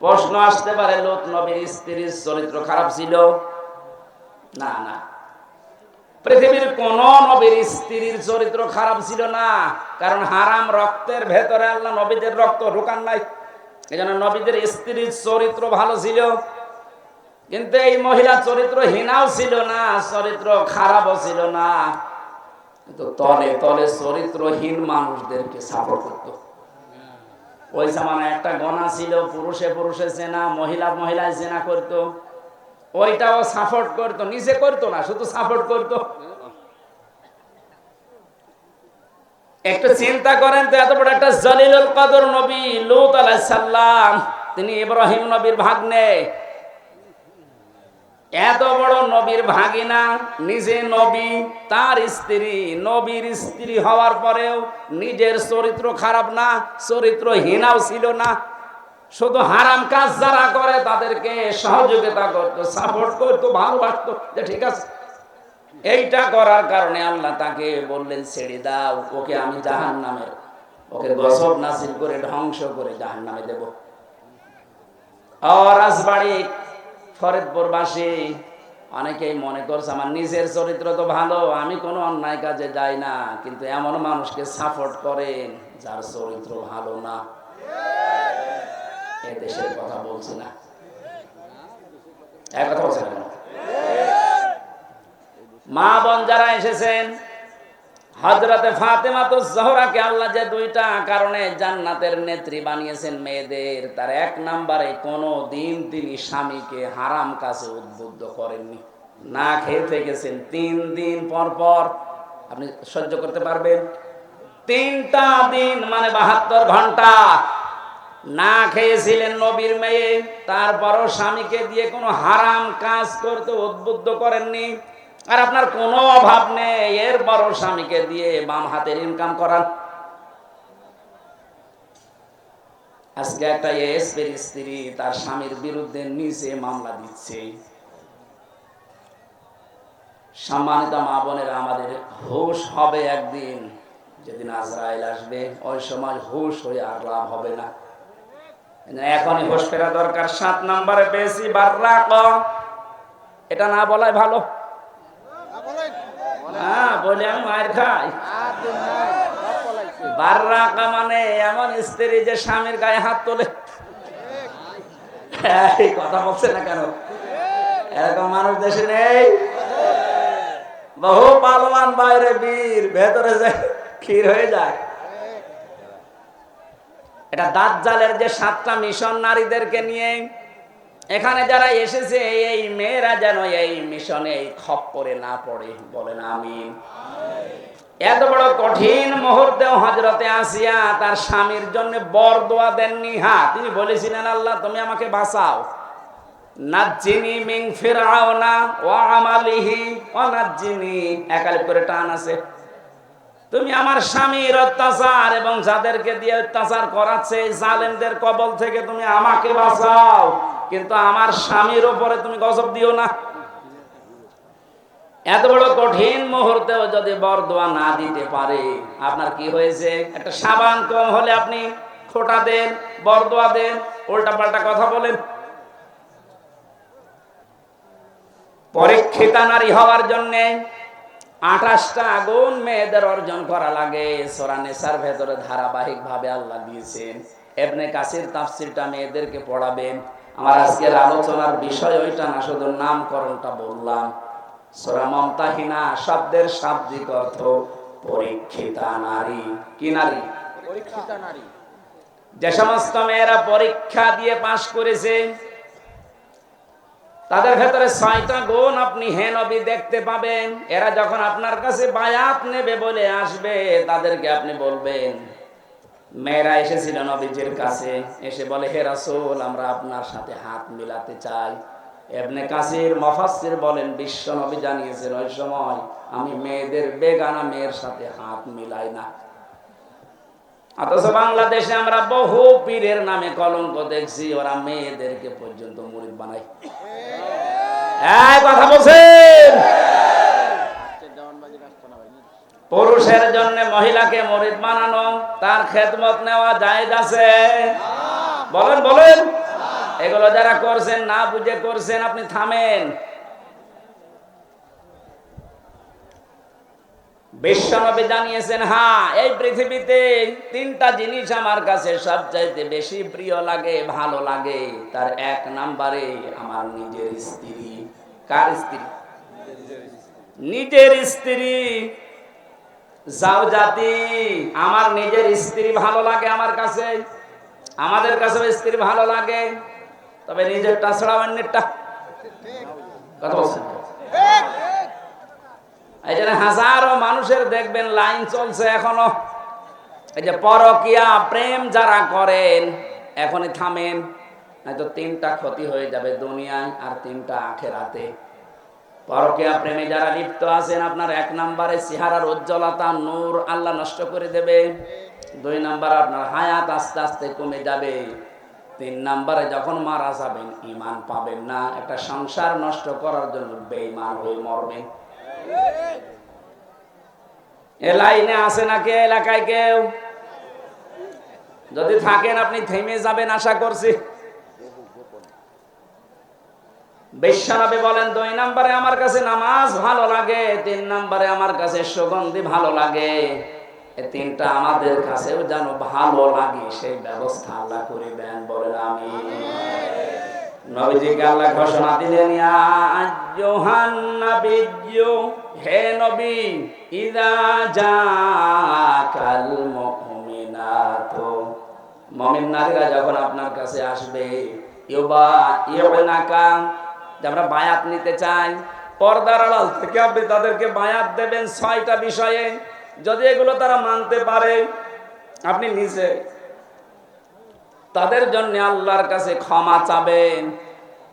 প্রশ্ন আসতে পারে, লূত নবীর স্ত্রীর চরিত্র খারাপ ছিল? না না, পৃথিবীর কোন নবীর স্ত্রীর চরিত্র খারাপ ছিল না। কারণ হারাম রক্তের ভেতরে আল্লাহ নবীদের রক্ত ঢুকান নাই, এজন্য নবীদের স্ত্রীর চরিত্র ভালো ছিল। কিন্তু এই মহিলা চরিত্রহীনাও ছিল না, চরিত্র খারাপও ছিল না, কিন্তু তলে তলে চরিত্রহীন মানুষদেরকে সাপোর্ট করত। ওই জামানায় একটা গণা ছিল, পুরুষে পুরুষে জেনা, মহিলা মহিলায় জেনা করত, ওইটাও সাপোর্ট করত, নিজে করতো না, শুধু সাপোর্ট করত। একটু চিন্তা করেন তো, এত বড় একটা জলিলুল কদর নবী লূত আলাইহিস সালাম, তিনি ইব্রাহিম নবীর ভাগ্নে, এত বড় নবীর ভাগিনা, নিজে নবী, তার স্ত্রী নবীর স্ত্রী হওয়ার পরেও নিজের চরিত্র খারাপ না, চরিত্রহীনাও ছিল না, শুধু হারাম কাজ যারা করে তাদেরকে সহযোগিতা করতো, সাপোর্ট করতো, ভালোবাসতো, যে ঠিক আছে। এইটা করার কারণে আল্লাহ তাকে বললেন, ছেড়ে দাও, ওকে আমি জাহান্নামের, ওকে গজব নাযিল করে ধ্বংস করে জাহান্নামে দেব। রাজবাড়ী ফরিদপুরবাসী অনেকেই মনে করছে আমার নিজের চরিত্র তো ভালো, আমি কোনো অন্যায় কাজে যাই না, কিন্তু এমন মানুষকে সাপোর্ট করেন যার চরিত্র ভালো না। এ দেশের কথা বলছি না, এক কথা বলছি না। মা বোন যারা এসেছেন, হযরতে ফাতেমাতুজ জোহরাকে আল্লাহ যে দুইটা কারণে জান্নাতের নেত্রী বানিয়েছেন মেয়েদের, তার এক নম্বরে কোনো দিন তিনি স্বামীকে হারাম কাজে উদ্বুদ্ধ করেননি। না খেয়ে থেকেছেন 3 দিন পর পর, আপনি সহ্য করতে পারবেন? 3টা দিন মানে 72 ঘন্টা না খেয়েছিলেন নবীর মেয়ে, তারপরও স্বামীকে দিয়ে কোনো হারাম কাজ করতে উদ্বুদ্ধ করেননি। আর আপনার কোনো অভাব নেই, এরপরও স্বামীকে দিয়ে বাম হাতের ইনকাম করান। আজকে একটা এসপির স্ত্রী তার স্বামীর বিরুদ্ধে নিজে মামলা দিচ্ছে। সম্মানিত মা বোনেরা, আমাদের হুঁশ হবে একদিন, যেদিন আজরাইল আসবে, ওই সময় হুঁশ হয়ে আর লাভ হবে না। এখনই হুঁশ ফেরা দরকার। 7 নম্বরে বেশি বাররাক, এটা না বলাই ভালো। বলে আমি মায়ের খাই। বাররাকা মানে এমন স্ত্রী যে স্বামীর গায়ে হাত তোলে। এই কথা বলছে না কেন? এরকম মানুষ দেশে নেই? বহু পালোয়ান বাইরে বীর, ভেতরে যায় ক্ষীর হয়ে যায়। এটা দাজ্জালের যে 7টা মিশন নারীদেরকে নিয়ে, এখানে যারা এসেছে এই মেয়েরা যেন এই মিশনে এই খপ্পরে না পড়ে, বলেন আমিন। এত বড় কঠিন মুহূর্তে হযরতে আসিয়া তার স্বামীর জন্য বর দোয়া দেননি। হ্যাঁ, তিনি বলেছিলেন, আল্লাহ তুমি আমাকে বাঁচাও, নাজ্জিনি মিন ফিরআউনা ওয়া আমালিহি ওয়া নাজ্জিনি, একালিপ করে টান আছে। তুমি আমার স্বামীর অত্যাচার এবং যাদেরকে দিয়ে অত্যাচার করাচ্ছে জালেমদের কবল থেকে তুমি আমাকে বাঁচাও, কিন্তু আমার স্বামীর উপরে তুমি গজব দিও না। এত বড় কঠিন মুহূর্তেও যদি বরদোয়া না দিতে পারে, আপনার কি হয়েছে? একটা সাবান কম হলে আপনি খোঁটা দেন, বরদোয়া দেন, উল্টা পাল্টা কথা বলেন। পরীক্ষিতা নারী হওয়ার জন্য 28টা গুণ মেয়েদের অর্জন করা লাগে। সূরা নিসার ভেতরে ধারাবাহিক ভাবে আল্লাহ দিয়েছেন। ইবনে কাসির তাফসীরটা মেয়েদেরকে পড়াবেন। আমার আজকের আলোচনার বিষয় ওইটা না, শুধু নামকরণটা বললাম। সূরা মুমতাহিনা শব্দের শাব্দিক অর্থ পরীক্ষিতা নারী। কি নারী? পরীক্ষিতা নারী। যে সমস্ত মেয়েরা পরীক্ষা দিয়ে পাশ করেছে, তাদের ভেতরে 6টা গুণ আপনি হে নবী দেখতে পাবেন। এরা যখন আপনার কাছে বায়াত নেবে বলে আসবে, তাদেরকে আপনি বলবেন, মেয়েরা এসেছিল নবীজির কাছে, এসে বলে, হে রাসূল, আমরা আপনার সাথে হাত মিলাতে চাই। ইবনে কাসির মুফাসসির বলেন, বিশ্ব নবী জানিয়েছেন, ওই সময় আমি মেয়েদের বেগানা মেয়ের সাথে হাত মিলাই না। অথচ বাংলাদেশে আমরা বহু পীরের নামে কলঙ্ক দেখছি, ওরা মেয়েদেরকে পর্যন্ত মুরিদ বানায়। এই কথা বলছেন? পুরুষের জন্য মহিলাকে মুরিদ বানানো, তার খেদমত নেওয়া জায়েজ আছে? বলেন বলেন। এগুলো যারা করছেন না বুঝে করছেন, আপনি থামেন। বিশ্বনবী জানিয়েছেন, হ্যাঁ, এই পৃথিবীতে তিনটা জিনিস আমার কাছে সবচাইতে বেশি প্রিয় লাগে, ভালো লাগে। তার এক নম্বরে আমার নিজের স্ত্রী। কার স্ত্রী? নিজের স্ত্রী। জাওজাতি, আমার নিজের স্ত্রী ভালো লাগে আমার কাছে। আমাদের কাছে স্ত্রী ভালো লাগে, তবে নিজেরটা ছাড়া অন্যেরটা। কথা বলছেন? এই জন্য হাজারো মানুষের দেখবেন লাইন চলছে এখনো। এই যে পরকিয়া প্রেম যারা করেন, এখনই থামেন, নয়তো তিনটা ক্ষতি হয়ে যাবে দুনিয়ায় আর তিনটা আখেরাতে। পরকিয়া প্রেমে যারা লিপ্ত আছেন, আপনার এক নম্বরে চেহারার উজ্জ্বলতা, নূর আল্লাহ নষ্ট করে দেবে। দুই নম্বরে আপনার হায়াত আস্তে আস্তে কমে যাবে। তিন নম্বরে যখন মারা যাবেন ঈমান পাবেন না। একটা সংসার নষ্ট করার জন্য বেঈমান হয়ে মরবেন। এ লাইনে আছে নাকি এলাকায় কেউ? যদি থাকেন আপনি থেমে যাবেন আশা করছি। বিশ্বনবী বলেন, দুই নম্বরে আমার কাছে নামাজ ভালো লাগে, তিন নম্বরে আমার কাছে সুগন্ধি ভালো লাগে। এই তিনটা আমাদের কাছেও যেন ভালো লাগে, সেই ব্যবস্থা আল্লাহ করে দেন। বলেন আমিন। নবীজিকে আল্লাহ ঘোষণা দিলেন, ইয়া আইয়ুহান নাবিয়্যু, হে নবী, ইযা জাকাল মুমিনাতু, মুমিন নারীরা যখন আপনার কাছে আসবে, ইউবাইনাকা, আমরা বায়াত নিতে চাই, পর্দার আড়াল থেকে আপনি তাদেরকে বায়াত দেবেন 6টা বিষয়ে। যদি এগুলো তারা মানতে পারে, আপনি নিজে তাদের জন্য আল্লাহর কাছে ক্ষমা চাবেন।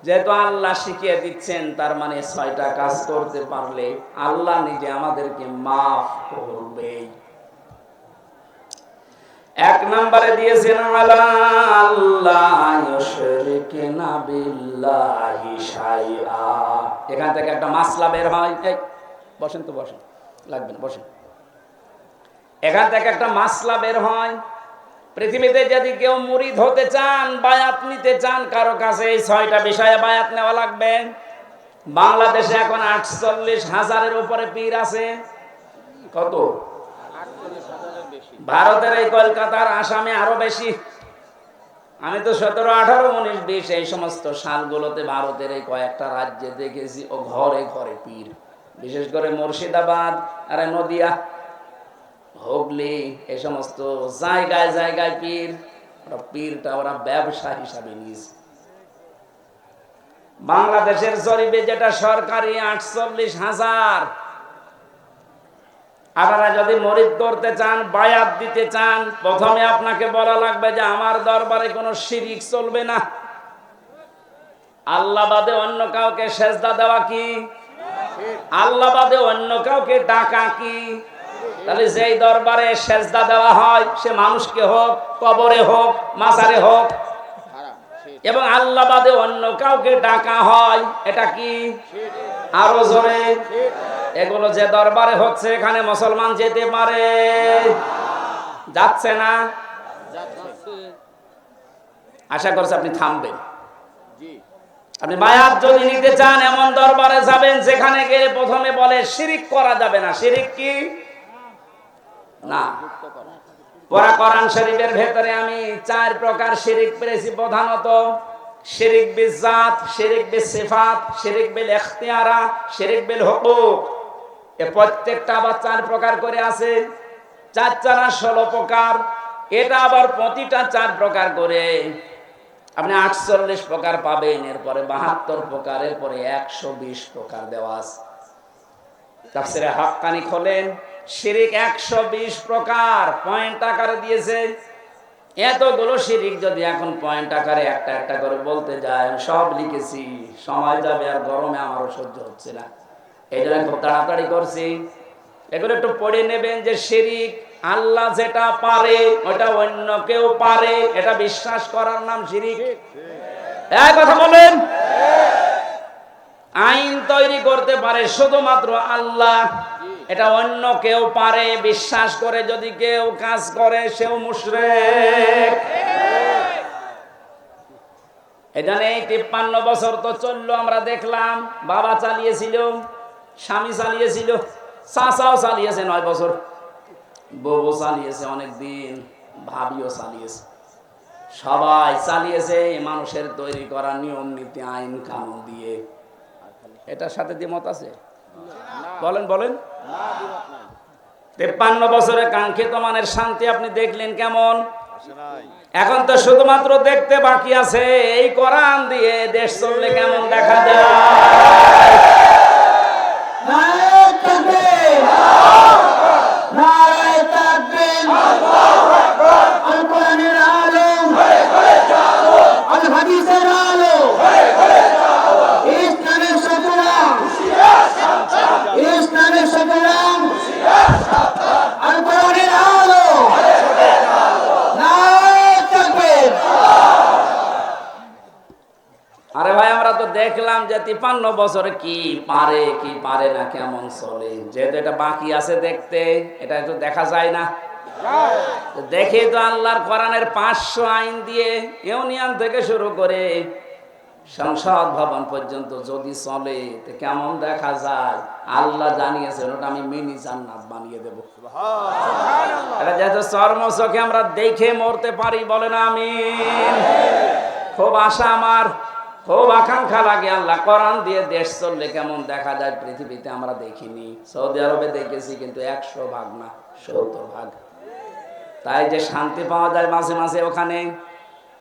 যেহেতু আল্লাহ শিখিয়ে দিচ্ছেন, তার মানে 6টা কাজ করতে পারলে আল্লাহ নিজে আমাদেরকে মাফ করবে। এক নম্বরে দিয়েছেন, আল্লাহ ইউশরিকুনা বিল্লাহি শাইআ। এখান থেকে একটা মাসলা বের হয়। এই বসেন তো, বসেন, লাগবে না, বসেন। এখান থেকে একটা মাসলা বের হয়। পৃথিবীতে যদি কেউ মুরিদ হতে চান, বায়াত নিতে চান কারো কাছে, এই 6টা বিষয়ে বায়াত নেওয়া লাগবে। বাংলাদেশে এখন 48,000-এর উপরে পীর আছে। কত? ভারতের এই কলকাতার, আসামে আরো বেশি। আমি তো 17, 18, 19, 20 এই সমস্ত সালগুলোতে ভারতের এই কয়েকটা রাজ্যে দেখেছি, ও ঘরে ঘরে পীর। বিশেষ করে মুর্শিদাবাদ আর নদিয়া, হুগলি, এই সমস্ত জায়গায় জায়গায় পীর। পীরটা ওরা ব্যবসা হিসাবে নিয়েছে। বাংলাদেশের জরিপে যেটা সরকারি 48,000। আপনারা যদি মরিদ করতে চান, বায়াত দিতে চান, প্রথমে আপনাকে বলা লাগবে যে আমার দরবারে কোনো শিরিক চলবে না। আল্লাহ বাদে অন্য কাউকে সেজদা দেওয়া কি? আল্লাহ বাদে অন্য কাউকে ডাকা কি? তাহলে যেই দরবারে সেজদা দেওয়া হয়, সে মানুষকে হোক, কবরে হোক, মাজারে হোক, এবং আল্লাহ বাদে অন্য কাউকে ডাকা হয়, এটা কি? আরো জোরে। এগুলো যে দরবারে হচ্ছে, এখানে মুসলমান যেতে পারে? যাচ্ছে না? আশা করছি আপনি থামবেন। আপনি বায়াত যদি নিতে চান, এমন দরবারে যাবেন যেখানে গেলে প্রথমে বলে শিরিক করা যাবে না। শিরিক কি? না। পুরা কোরআন শরীফের ভেতরে আমি 4 প্রকার শিরিক পেয়েছি প্রধানত। শিরিক বিল জাত, শিরিক বিল সিফাত, শিরিক বিল ইখতিয়ারা, শিরিক বিল হুকুক। এ প্রত্যেকটা আবার 4 প্রকার করে আছে। 4 4 16 প্রকার। এটা আবার প্রতিটা 4 প্রকার করে আপনি 48 প্রকার পাবেন। এরপরে 72 প্রকার, এরপরে 120 প্রকার দেওয়া আছে। তাফসীরে হাক্কানি খোলেন, শিরিক 120 প্রকার পয়েন্ট আকারে দিয়েছে। এতগুলো শিরিক যদি এখন পয়েন্ট আকারে একটা একটা করে বলতে যায়, আমি সব লিখেছি, সময় যাবে আর গরমে আমারও সহ্য হচ্ছে না। এই জন্য খুব তাড়াতাড়ি করছি। এগুলো একটু পড়ে নেবেন যে শিরিক, আল্লাহ যেটা পারে ওটা অন্য কেউ পারে, এটা বিশ্বাস করার নাম শিরিক। এক কথা বলেন। আইন তৈরি করতে পারে শুধুমাত্র আল্লাহ, এটা অন্য কেউ পারে বিশ্বাস করে যদি কেউ কাজ করে, সেও মুশরিক। এখানে 53 বছর তো চললো, আমরা দেখলাম বাবা চালিয়েছিল, স্বামী চালিয়েছিল, চাচাও চালিয়েছে 9 বছর, বউ চালিয়েছে অনেক দিন, ভাবিও চালিয়েছে, সবাই চালিয়েছে মানুষের তৈরি করা নিয়ম নীতি আইন কানুন দিয়ে। এটার সাথে দ্বিমত আছে? বলেন বলেন। 53 বছরের কাঙ্ক্ষিত মানের শান্তি আপনি দেখলেন কেমন? এখন তো শুধুমাত্র দেখতে বাকি আছে এই কোরআন দিয়ে দেশ চললে কেমন দেখা যায়। আরে ভাই, আমরা তো দেখলাম যে 53 বছরে কি পারে না, কেমন চলে। যেহেতু এটা বাকি আছে দেখতে, এটা একটু দেখা যায় না। দেখে তো আল্লাহর কোরআনের 500 আইন দিয়ে ইউনিয়ন থেকে শুরু করে সংসদ ভবন পর্যন্ত যদি চলে তো কেমন দেখা যায়। আল্লাহ জানিয়েছেন ওটা আমি মিনি জান্নাত বানিয়ে দেব। এটা যেহেতু চর্ম চোখে আমরা দেখে মরতে পারি, বলেন আমিন। খুব আশা আমার, খুব আকাঙ্ক্ষা লাগে আল্লাহ কোরআন দিয়ে দেশ চললে কেমন দেখা যায়। পৃথিবীতে আমরা দেখিনি, সৌদি আরবে দেখেছি, কিন্তু 100 ভাগ না 70 ভাগ। তাই যে শান্তি পাওয়া যায় মাঝে মাঝে ওখানে,